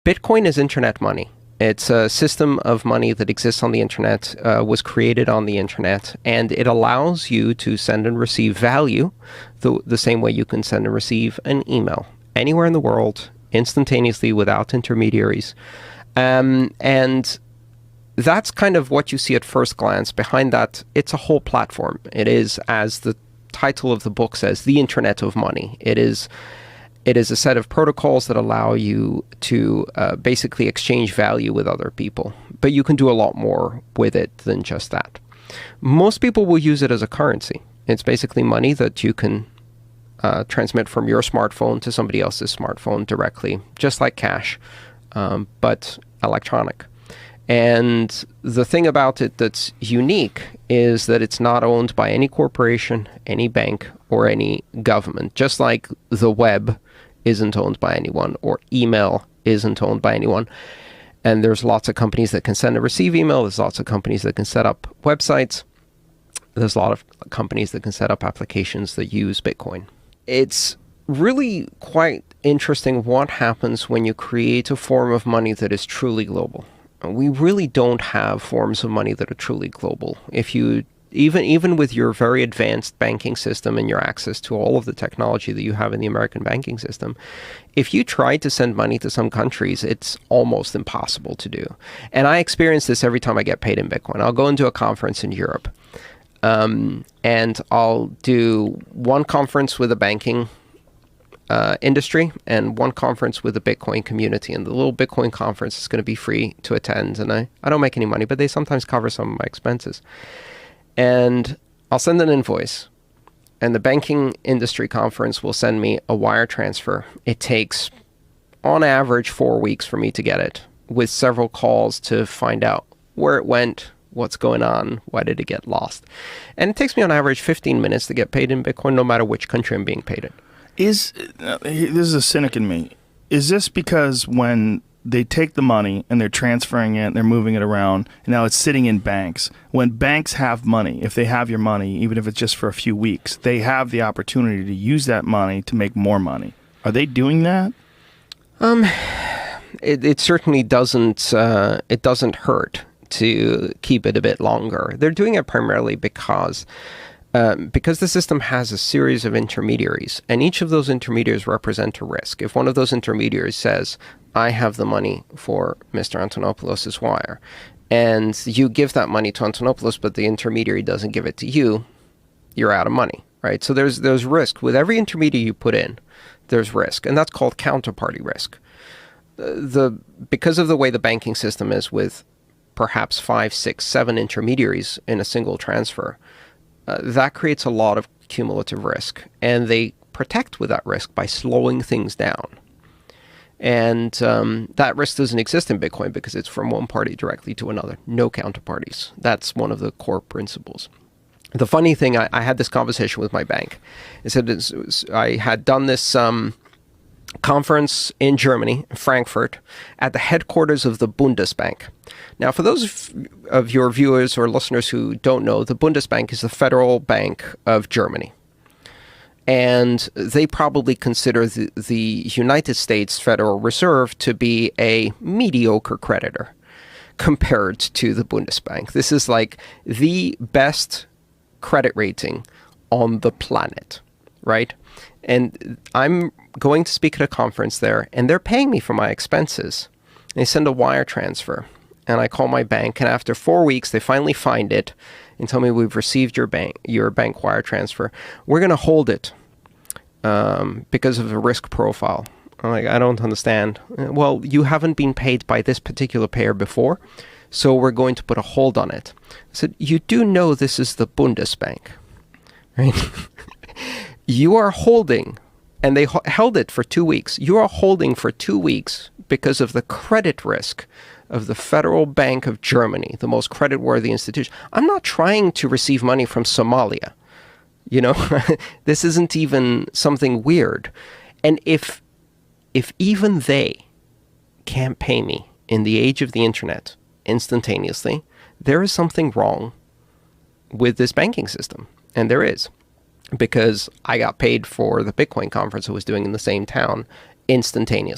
Bitcoin is internet money. It's a system of money that exists on the internet, was created on the internet, and it allows you to send and receive value the same way you can send and receive an email anywhere in the world, instantaneously, without intermediaries. And that's kind of what you see at first glance. Behind that, it's a whole platform. It is, as the title of the book says, the Internet of Money. It is a set of protocols that allow you to basically exchange value with other people. But you can do a lot more with it than just that. Most people will use it as a currency. It's basically money that you can transmit from your smartphone to somebody else's smartphone directly, just like cash, but electronic. And the thing about it that's unique is that it's not owned by any corporation, any bank, or any government, just like the web isn't owned by anyone, or email isn't owned by anyone. And there's lots of companies that can send and receive email. There's lots of companies that can set up websites. There's a lot of companies that can set up applications that use Bitcoin. It's really quite interesting what happens when you create a form of money that is truly global. We really don't have forms of money that are truly global. If you even with your very advanced banking system and your access to all of the technology that you have in the American banking system, if you try to send money to some countries, it's almost impossible to do. And I experience this every time I get paid in Bitcoin. I'll go into a conference in Europe, and I'll do one conference with a banking industry and one conference with the Bitcoin community. And the little Bitcoin conference is going to be free to attend. And I don't make any money, but they sometimes cover some of my expenses. And I'll send an invoice, and the banking industry conference will send me a wire transfer. It takes, on average, 4 weeks for me to get it, with several calls to find out where it went, what's going on, why did it get lost. And it takes me on average 15 minutes to get paid in Bitcoin, no matter which country I'm being paid in. This is a cynic in me. Is this because when they take the money and they're transferring it, they're moving it around, and now it's sitting in banks. When banks have money, if they have your money, even if it's just for a few weeks, they have the opportunity to use that money to make more money. Are they doing that? It certainly doesn't. It doesn't hurt to keep it a bit longer. They're doing it primarily because the system has a series of intermediaries, and each of those intermediaries represent a risk. If one of those intermediaries says, I have the money for Mr. Antonopoulos' wire, and you give that money to Antonopoulos, but the intermediary doesn't give it to you, you're out of money, right? So there's risk. With every intermediary you put in, there's risk, and that's called counterparty risk. Because of the way the banking system is, with perhaps 5, 6, 7 intermediaries in a single transfer, that creates a lot of cumulative risk, and they protect with that risk by slowing things down. And that risk doesn't exist in Bitcoin because it's from one party directly to another. No counterparties. That's one of the core principles. The funny thing, I had this conversation with my bank. I said I had done this conference in Germany, Frankfurt, at the headquarters of the Bundesbank. Now, for those of your viewers or listeners who don't know, the Bundesbank is the federal bank of Germany. And they probably consider the United States Federal Reserve to be a mediocre creditor compared to the Bundesbank. This is like the best credit rating on the planet, right? And I'm going to speak at a conference there, and they're paying me for my expenses. They send a wire transfer, and I call my bank, and after 4 weeks, they finally find it and tell me, we've received your bank wire transfer. We're going to hold it because of the risk profile. I'm like, I don't understand. Well, you haven't been paid by this particular payer before, so we're going to put a hold on it. I said, you do know this is the Bundesbank, right? You are holding, and they held it for 2 weeks. You are holding for 2 weeks because of the credit risk of the Federal Bank of Germany, the most creditworthy institution. I'm not trying to receive money from Somalia. You know, this isn't even something weird. And if even they can't pay me in the age of the internet instantaneously, there is something wrong with this banking system. And there is. Because I got paid for the Bitcoin conference I was doing in the same town instantaneously.